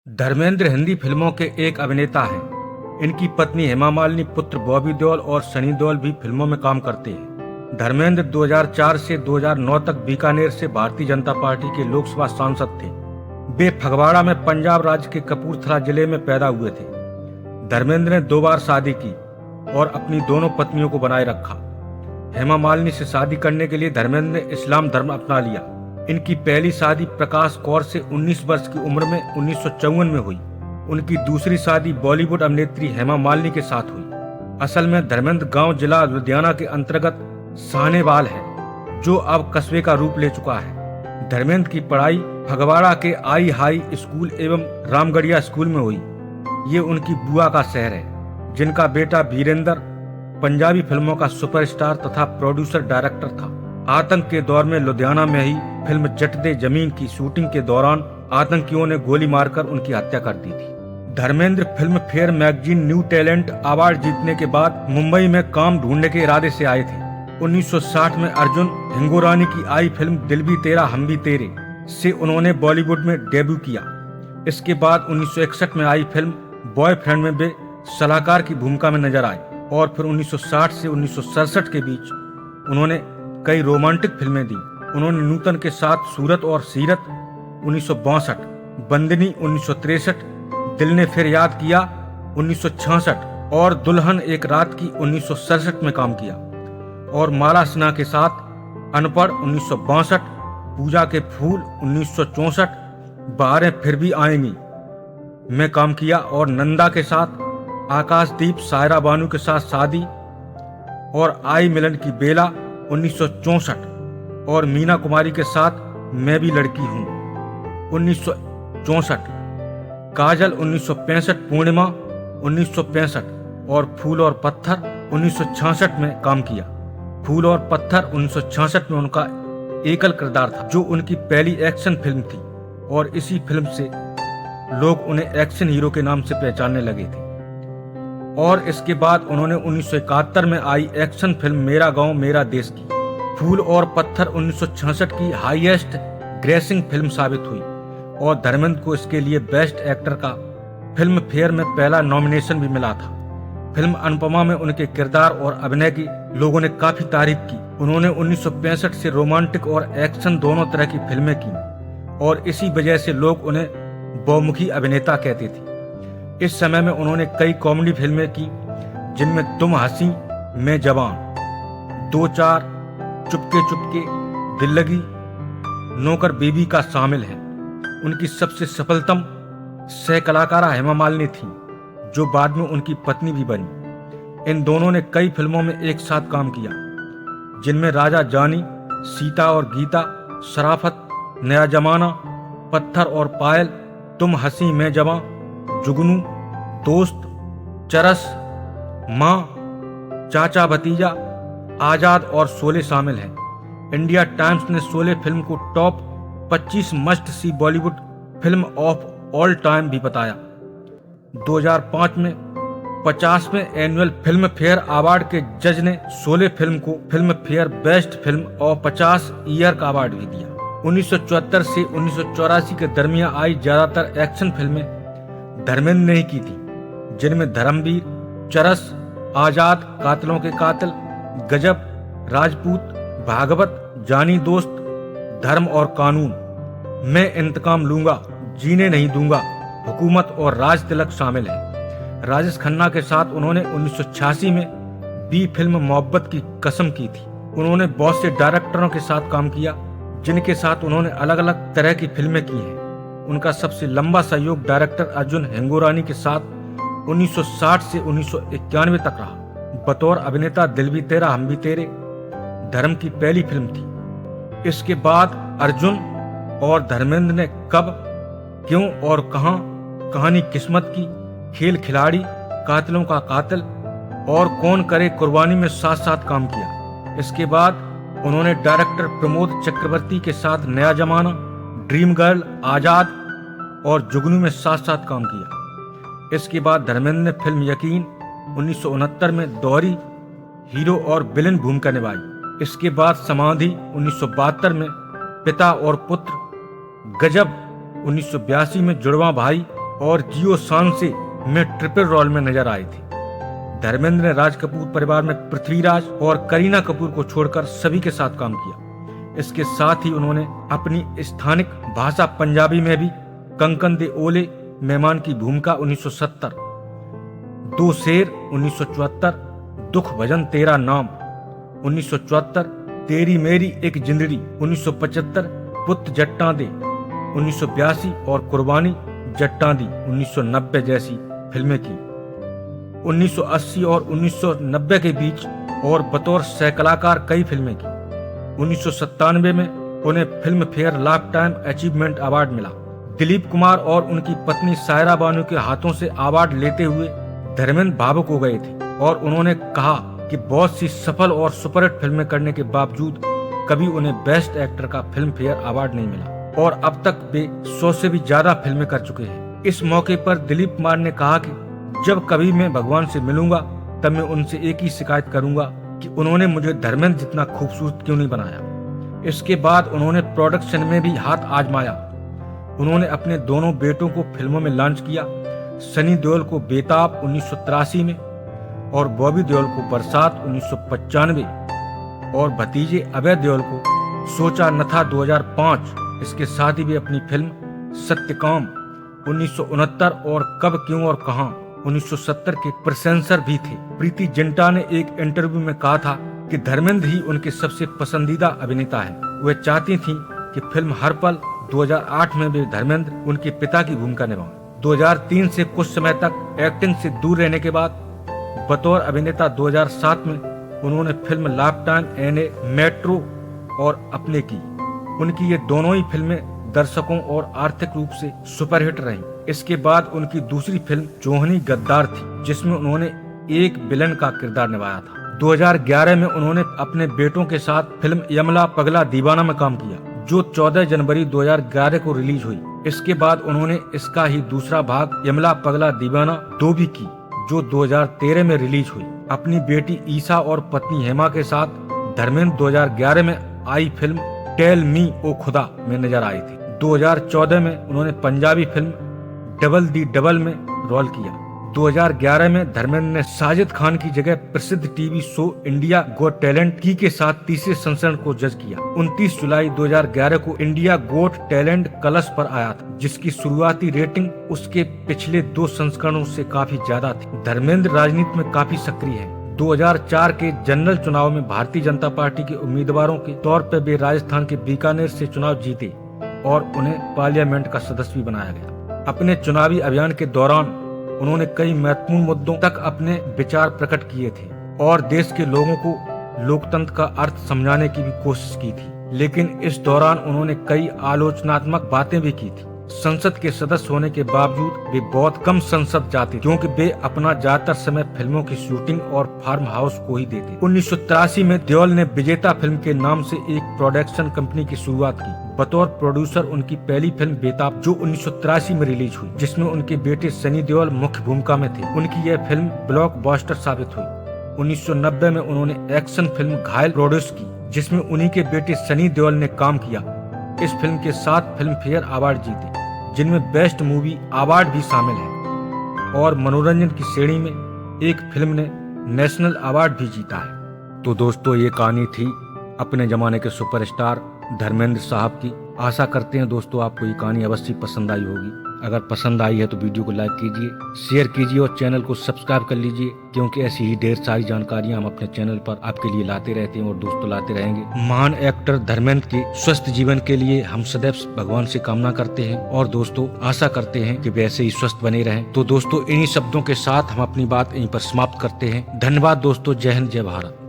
धर्मेंद्र हिंदी फिल्मों के एक अभिनेता हैं। इनकी पत्नी हेमा मालिनी, पुत्र बॉबी देओल और सनी देओल भी फिल्मों में काम करते हैं। धर्मेंद्र 2004 से 2009 तक बीकानेर से भारतीय जनता पार्टी के लोकसभा सांसद थे। वे फगवाड़ा में पंजाब राज्य के कपूरथला जिले में पैदा हुए थे। धर्मेंद्र ने 2 बार शादी की और अपनी दोनों पत्नियों को बनाए रखा। हेमा मालिनी से शादी करने के लिए धर्मेंद्र ने इस्लाम धर्म अपना लिया। इनकी पहली शादी प्रकाश कौर से 19 वर्ष की उम्र में 1954 में हुई। उनकी दूसरी शादी बॉलीवुड अभिनेत्री हेमा मालिनी के साथ हुई। असल में धर्मेंद्र गांव जिला लुधियाना के अंतर्गत साहनेवाल है, जो अब कस्बे का रूप ले चुका है। धर्मेंद्र की पढ़ाई फगवाड़ा के आई हाई स्कूल एवं रामगढ़िया स्कूल में हुई। ये उनकी बुआ का शहर है, जिनका बेटा वीरेंद्र पंजाबी फिल्मों का सुपरस्टार तथा प्रोड्यूसर डायरेक्टर था। आतंक के दौर में लुधियाना में ही फिल्म जट दे जमीन की शूटिंग के दौरान आतंकियों ने गोली मारकर उनकी हत्या कर दी थी। Dharmendra film fair magazine new talent award जीतने के बाद मुंबई में काम ढूंढने के इरादे से आए थे। 1960 में अर्जुन हिंगोरानी की आई फिल्म दिल भी तेरा हम भी तेरे से उन्होंने बॉलीवुड में डेब्यू किया। इसके बाद 1961 में आई फिल्म बॉयफ्रेंड में वे सलाहकार की भूमिका में नजर आए और फिर 1960 से 1967 के बीच उन्होंने कई रोमांटिक फिल्में दी। उन्होंने नूतन के साथ सूरत और सीरत 1962, बंदनी 1963, दिल ने फिर याद किया 1966 और दुल्हन एक रात की 1967 में काम किया और माला सिन्हा के साथ अनपढ़ 1962, पूजा के फूल 1964, बहारें फिर भी आएंगी में काम किया और नंदा के साथ, आकाशदीप सायरा बानू के साथ शादी और आई मिलन की बेला 1964 और मीना कुमारी के साथ मैं भी लड़की हूँ 1964, काजल 1965, पूर्णिमा 1965 और फूल और पत्थर 1966 में काम किया। फूल और पत्थर 1966 में उनका एकल किरदार था, जो उनकी पहली एक्शन फिल्म थी और इसी फिल्म से लोग उन्हें एक्शन हीरो के नाम से पहचानने लगे थे। और इसके बाद उन्होंने 1971 में आई एक्शन फिल्म मेरा गांव मेरा देश की। फूल और पत्थर 1966 की हाईएस्ट ग्रेसिंग फिल्म साबित हुई और धर्मेंद्र को इसके लिए बेस्ट एक्टर का फिल्म फेयर में पहला नॉमिनेशन भी मिला था। फिल्म अनुपमा में उनके किरदार और अभिनय की लोगों ने काफी तारीफ की। उन्होंने 1965 से रोमांटिक और एक्शन दोनों तरह की फिल्में की और इसी वजह से लोग उन्हें बहुमुखी अभिनेता कहते थे। इस समय में उन्होंने कई कॉमेडी फिल्में की, जिनमें तुम हंसी मैं जवान, 2-4, चुपके चुपके, दिल लगी, नौकर बेबी का शामिल है। उनकी सबसे सफलतम सह कलाकारा हेमा मालिनी थी, जो बाद में उनकी पत्नी भी बनी। इन दोनों ने कई फिल्मों में एक साथ काम किया, जिनमें राजा जानी, सीता और गीता, शराफत, नया जमाना, पत्थर और पायल, तुम हंसी मैं जवां, जुगनू, दोस्त, चरस, माँ, चाचा भतीजा, आजाद और शोले शामिल हैं। इंडिया टाइम्स ने शोले फिल्म को top 25 must see Bollywood film of all time भी बताया। 2005 में 50वें एनुअल फिल्म फेयर अवार्ड के जज ने शोले फिल्म को film fair best film of 50 year का अवार्ड भी दिया। 1974 से 1984 के दरमियान आई ज्यादातर एक्शन फिल्में धर्मेंद्र ने ही की थी, जिनमें धर्मवीर, चरस, आजाद, कातिलों के कातिल, गजब, राजपूत, भागवत, जानी दोस्त, धर्म और कानून, मैं इंतकाम लूंगा, जीने नहीं दूंगा, हुकूमत और राज तिलक शामिल है। राजेश खन्ना के साथ उन्होंने 1986 में बी फिल्म मोहब्बत की कसम की थी। उन्होंने बहुत से डायरेक्टरों के साथ काम किया, जिनके साथ उन्होंने अलग अलग तरह की फिल्में की हैं। उनका सबसे लंबा सहयोग डायरेक्टर अर्जुन हिंगोरानी के साथ 1960 से 1991 तक रहा। बतौर अभिनेता दिल भी तेरा हम भी तेरे धर्म की पहली फिल्म थी। इसके बाद अर्जुन और धर्मेंद्र ने कब, क्यों और कहां, कहानी किस्मत की, खेल खिलाड़ी, कातिलों का कातिल और कौन करे कुर्बानी में साथ साथ काम किया। इसके बाद उन्होंने डायरेक्टर प्रमोद चक्रवर्ती के साथ नया जमाना, ड्रीम गर्ल, आजाद और जुगनू में साथ साथ काम किया। इसके बाद धर्मेंद्र ने फिल्म यकीन 1969 में दोहरी हीरो और विलेन भूमिका निभाई। इसके बाद समाधि 1972 में पिता और पुत्र, गजब 1982 में जुड़वा भाई और जियो सांसे में ट्रिपल रोल में नजर आए थे। धर्मेंद्र ने राज कपूर परिवार में पृथ्वीराज और करीना कपूर को छोड़कर सभी के साथ काम किया। इसके साथ ही उन्होंने अपनी स्थानिक भाषा पंजाबी में भी कंकन दे ओले मेहमान की भूमिका 1970, दो शेर 1974, दुख भजन तेरा नाम 1974, तेरी मेरी एक जिंदड़ी 1975, पुत जट्टां दे 1982 और कुर्बानी जट्टां दी 1990 जैसी फिल्में की। 1980 और 1990 के बीच और बतौर सहकलाकार कई फिल्में की। 1997 में उन्हें film fair life time achievement award मिला। दिलीप कुमार और उनकी पत्नी सायरा बानू के हाथों से अवार्ड लेते हुए धर्मेंद्र भावुक हो गए थे और उन्होंने कहा कि बहुत सी सफल और सुपरहिट फिल्में करने के बावजूद कभी उन्हें बेस्ट एक्टर का फिल्म फेयर अवार्ड नहीं मिला और अब तक वे 100 से भी ज्यादा फिल्में कर चुके हैं। इस मौके पर दिलीप कुमार ने कहा कि जब कभी मैं भगवान से मिलूंगा तब मैं उनसे एक ही शिकायत करूंगा कि उन्होंने मुझे धर्मेंद्र जितना खूबसूरत क्यों नहीं बनाया। इसके बाद उन्होंने प्रोडक्शन में भी हाथ आजमाया। उन्होंने अपने दोनों बेटों को फिल्मों में लॉन्च किया। सनी देओल को बेताब 1983 में और बॉबी देओल को बरसात 1995 और भतीजे अभय देओल को सोचा न था 2005। इसके साथ ही वे अपनी फिल्म सत्यकाम 1969 और कब क्यों और कहां 1970 के प्रशंसक भी थे। प्रीति जिंटा ने एक इंटरव्यू में कहा था कि धर्मेंद्र ही उनके सबसे पसंदीदा अभिनेता है। वे चाहती थीं कि फिल्म हर पल 2008 में भी धर्मेंद्र उनके पिता की भूमिका निभाएं। 2003 से कुछ समय तक एक्टिंग से दूर रहने के बाद बतौर अभिनेता 2007 में उन्होंने film life time in metro और अपने की। उनकी ये दोनों ही फिल्में दर्शकों और आर्थिक रूप से सुपरहिट रहीं। इसके बाद उनकी दूसरी फिल्म जोहनी गद्दार थी, जिसमें उन्होंने एक विलन का किरदार निभाया था। 2011 में उन्होंने अपने बेटों के साथ फिल्म यमला पगला दीवाना में काम किया, जो 14 जनवरी 2011 को रिलीज हुई। इसके बाद उन्होंने इसका ही दूसरा भाग यमला पगला दीवाना 2 भी की, जो 2013 में रिलीज हुई। अपनी बेटी ईशा और पत्नी हेमा के साथ धर्मेंद्र 2011 में आई फिल्म टेल मी ओ खुदा में नजर आए थे। 2014 में उन्होंने पंजाबी फिल्म डबल दी डबल में रोल किया। 2011 में धर्मेंद्र ने साजिद खान की जगह प्रसिद्ध TV show India got talent की के साथ तीसरे संस्करण को जज किया। 29 जुलाई 2011 को इंडिया गोट टैलेंट कलश पर आया था, जिसकी शुरुआती रेटिंग उसके पिछले 2 संस्करणों से काफी ज्यादा थी। धर्मेंद्र राजनीति में काफी सक्रिय है। 2004 के जनरल चुनाव में भारतीय जनता पार्टी के उम्मीदवारों के तौर पर वे राजस्थान के बीकानेर से चुनाव जीते और उन्हें पार्लियामेंट का सदस्य भी बनाया गया। अपने चुनावी अभियान के दौरान उन्होंने कई महत्वपूर्ण मुद्दों तक अपने विचार प्रकट किए थे और देश के लोगों को लोकतंत्र का अर्थ समझाने की भी कोशिश की थी। लेकिन इस दौरान उन्होंने कई आलोचनात्मक बातें भी की थी। संसद के सदस्य होने के बावजूद वे बहुत कम संसद जाते, क्योंकि वे अपना ज्यादातर समय फिल्मों की शूटिंग और फार्म हाउस को ही देते। 1983 में देओल ने विजेता फिल्म के नाम से एक प्रोडक्शन कंपनी की शुरुआत की। बतौर प्रोड्यूसर उनकी पहली फिल्म बेताब, जो 1983 में रिलीज हुई, जिसमें उनके बेटे सनी देओल मुख्य भूमिका में थे। उनकी यह फिल्म ब्लॉकबस्टर साबित हुई। 1990 में उन्होंने एक्शन फिल्म घायल प्रोड्यूस की, जिसमें उन्हीं के बेटे सनी देओल ने काम किया। इस फिल्म के 7 फिल्म फेयर अवार्ड जीते, जिनमें बेस्ट मूवी अवार्ड भी शामिल है और मनोरंजन की श्रेणी में एक फिल्म ने नेशनल अवार्ड भी जीता है। तो दोस्तों, ये कहानी थी अपने जमाने के सुपरस्टार धर्मेंद्र साहब की। आशा करते हैं दोस्तों आपको ये कहानी अवश्य पसंद आई होगी। अगर पसंद आई है तो वीडियो को लाइक कीजिए, शेयर कीजिए और चैनल को सब्सक्राइब कर लीजिए, क्योंकि ऐसी ही ढेर सारी जानकारियां हम अपने चैनल पर आपके लिए लाते रहते हैं और दोस्तों लाते रहेंगे। महान एक्टर धर्मेंद्र के स्वस्थ जीवन के लिए हम सदैव भगवान से कामना करते हैं और दोस्तों आशा करते हैं कि वैसे ही स्वस्थ बने रहें। तो दोस्तों, इन्हीं शब्दों के साथ हम अपनी बात यहीं पर समाप्त करते हैं। धन्यवाद दोस्तों। जय हिंद, जय भारत।